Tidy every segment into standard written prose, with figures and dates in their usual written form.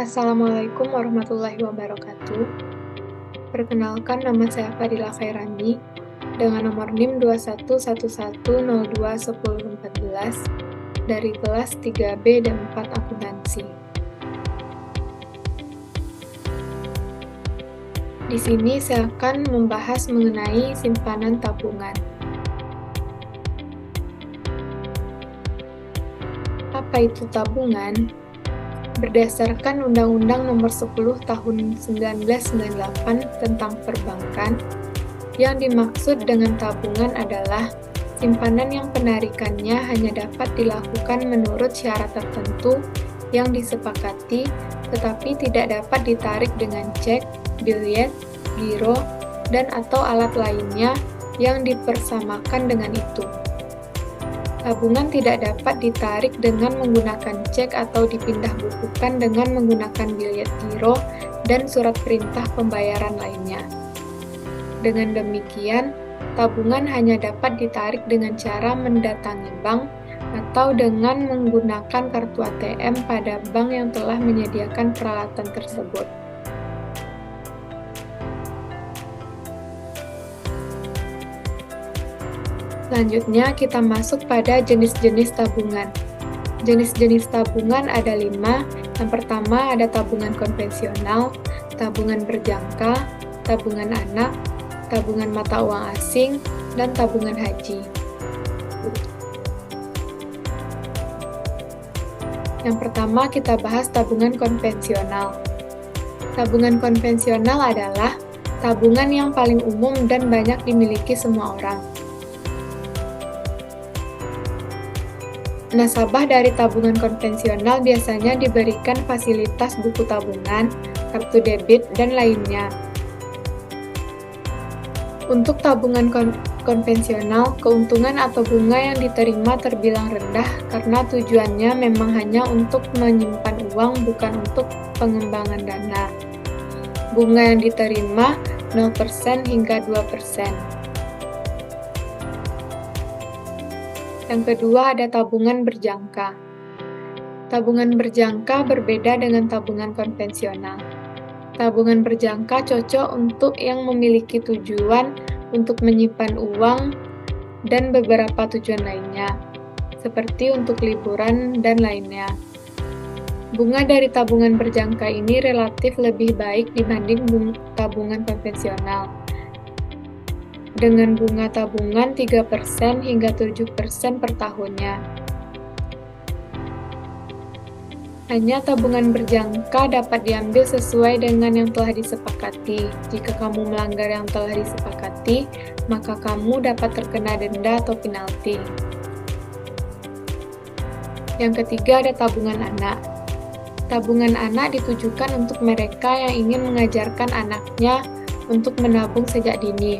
Assalamualaikum warahmatullahi wabarakatuh. Perkenalkan, nama saya Fadila Khairandi dengan nomor NIM 2111021014 dari kelas 3B dan 4 akuntansi. Di sini saya akan membahas mengenai simpanan tabungan. Apa itu tabungan? Berdasarkan Undang-Undang Nomor 10 Tahun 1998 tentang Perbankan, yang dimaksud dengan tabungan adalah simpanan yang penarikannya hanya dapat dilakukan menurut syarat tertentu yang disepakati, tetapi tidak dapat ditarik dengan cek, biliet, giro, dan atau alat lainnya yang dipersamakan dengan itu. Tabungan tidak dapat ditarik dengan menggunakan cek atau dipindah bukukan dengan menggunakan biliet giro dan surat perintah pembayaran lainnya. Dengan demikian, tabungan hanya dapat ditarik dengan cara mendatangi bank atau dengan menggunakan kartu ATM pada bank yang telah menyediakan peralatan tersebut. Selanjutnya, kita masuk pada jenis-jenis tabungan. Jenis-jenis tabungan ada 5. Yang pertama ada tabungan konvensional, tabungan berjangka, tabungan anak, tabungan mata uang asing, dan tabungan haji. Yang pertama kita bahas tabungan konvensional. Tabungan konvensional adalah tabungan yang paling umum dan banyak dimiliki semua orang. Nasabah dari tabungan konvensional biasanya diberikan fasilitas buku tabungan, kartu debit, dan lainnya. Untuk tabungan konvensional, keuntungan atau bunga yang diterima terbilang rendah karena tujuannya memang hanya untuk menyimpan uang, bukan untuk pengembangan dana. Bunga yang diterima 0% hingga 2%. Yang kedua ada tabungan berjangka. Tabungan berjangka berbeda dengan tabungan konvensional. Tabungan berjangka cocok untuk yang memiliki tujuan untuk menyimpan uang dan beberapa tujuan lainnya, seperti untuk liburan dan lainnya. Bunga dari tabungan berjangka ini relatif lebih baik dibanding tabungan konvensional, dengan bunga tabungan 3% hingga 7% per tahunnya. Hanya tabungan berjangka dapat diambil sesuai dengan yang telah disepakati. Jika kamu melanggar yang telah disepakati, maka kamu dapat terkena denda atau penalti. Yang ketiga ada tabungan anak. Tabungan anak ditujukan untuk mereka yang ingin mengajarkan anaknya untuk menabung sejak dini.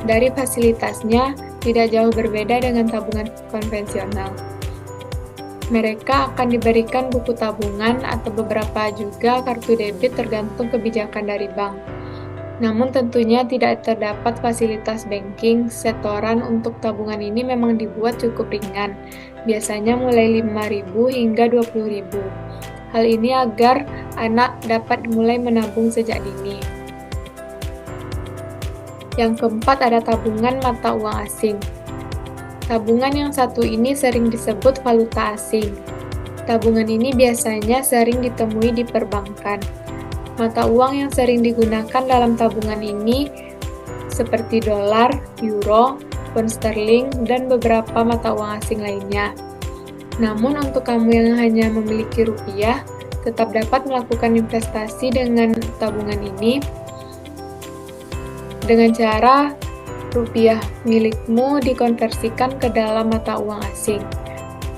Dari fasilitasnya, tidak jauh berbeda dengan tabungan konvensional. Mereka akan diberikan buku tabungan atau beberapa juga kartu debit tergantung kebijakan dari bank. Namun tentunya tidak terdapat fasilitas banking. Setoran untuk tabungan ini memang dibuat cukup ringan, biasanya mulai 5.000 hingga 20.000. Hal ini agar anak dapat mulai menabung sejak dini. Yang keempat ada tabungan mata uang asing. Tabungan yang satu ini sering disebut valuta asing. Tabungan ini biasanya sering ditemui di perbankan. Mata uang yang sering digunakan dalam tabungan ini seperti dolar, euro, pound sterling, dan beberapa mata uang asing lainnya. Namun untuk kamu yang hanya memiliki rupiah, tetap dapat melakukan investasi dengan tabungan ini dengan cara rupiah milikmu dikonversikan ke dalam mata uang asing.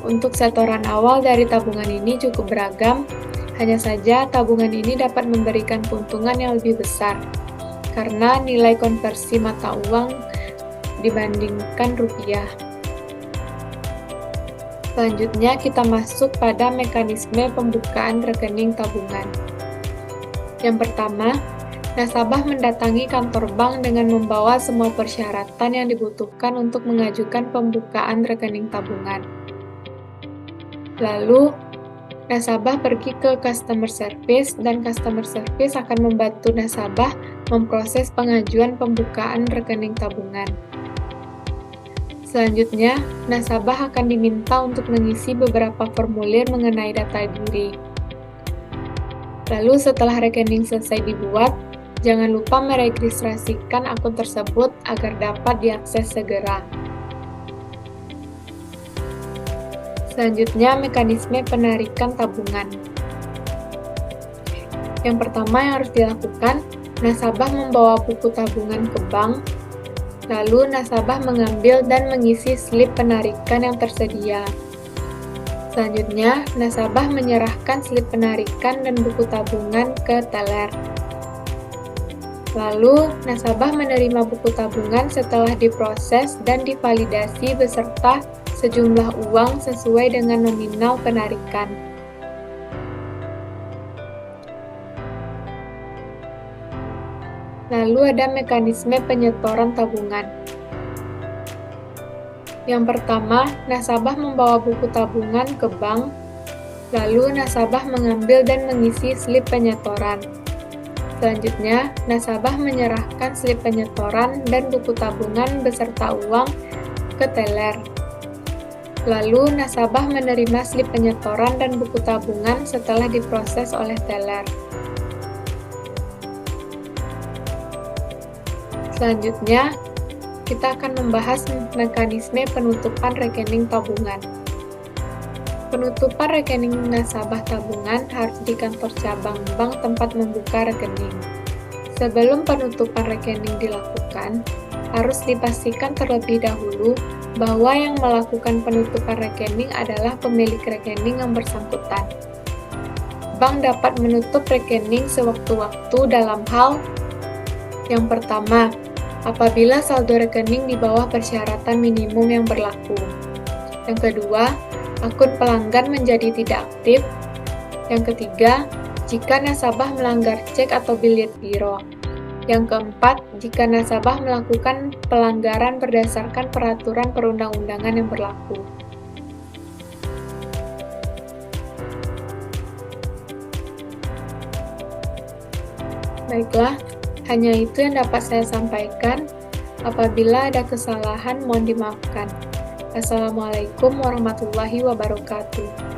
Untuk setoran awal dari tabungan ini cukup beragam, hanya saja tabungan ini dapat memberikan keuntungan yang lebih besar karena nilai konversi mata uang dibandingkan rupiah. Selanjutnya kita masuk pada mekanisme pembukaan rekening tabungan. Yang pertama, nasabah mendatangi kantor bank dengan membawa semua persyaratan yang dibutuhkan untuk mengajukan pembukaan rekening tabungan. Lalu, nasabah pergi ke customer service dan customer service akan membantu nasabah memproses pengajuan pembukaan rekening tabungan. Selanjutnya, nasabah akan diminta untuk mengisi beberapa formulir mengenai data diri. Lalu setelah rekening selesai dibuat, jangan lupa meregistrasikan akun tersebut agar dapat diakses segera. Selanjutnya, mekanisme penarikan tabungan. Yang pertama yang harus dilakukan, nasabah membawa buku tabungan ke bank, lalu nasabah mengambil dan mengisi slip penarikan yang tersedia. Selanjutnya, nasabah menyerahkan slip penarikan dan buku tabungan ke teller. Lalu, nasabah menerima buku tabungan setelah diproses dan divalidasi beserta sejumlah uang sesuai dengan nominal penarikan. Lalu ada mekanisme penyetoran tabungan. Yang pertama, nasabah membawa buku tabungan ke bank, lalu nasabah mengambil dan mengisi slip penyetoran. Selanjutnya, nasabah menyerahkan slip penyetoran dan buku tabungan beserta uang ke teller. Lalu, nasabah menerima slip penyetoran dan buku tabungan setelah diproses oleh teller. Selanjutnya, kita akan membahas mekanisme penutupan rekening tabungan. Penutupan rekening nasabah tabungan harus di kantor cabang bank tempat membuka rekening. Sebelum penutupan rekening dilakukan, harus dipastikan terlebih dahulu bahwa yang melakukan penutupan rekening adalah pemilik rekening yang bersangkutan. Bank dapat menutup rekening sewaktu-waktu dalam hal yang pertama, apabila saldo rekening di bawah persyaratan minimum yang berlaku. Yang kedua, akun pelanggan menjadi tidak aktif. Yang ketiga, jika nasabah melanggar cek atau biliet giro. Yang keempat, jika nasabah melakukan pelanggaran berdasarkan peraturan perundang-undangan yang berlaku. Baiklah, hanya itu yang dapat saya sampaikan. Apabila ada kesalahan, mohon dimaafkan. Assalamualaikum warahmatullahi wabarakatuh.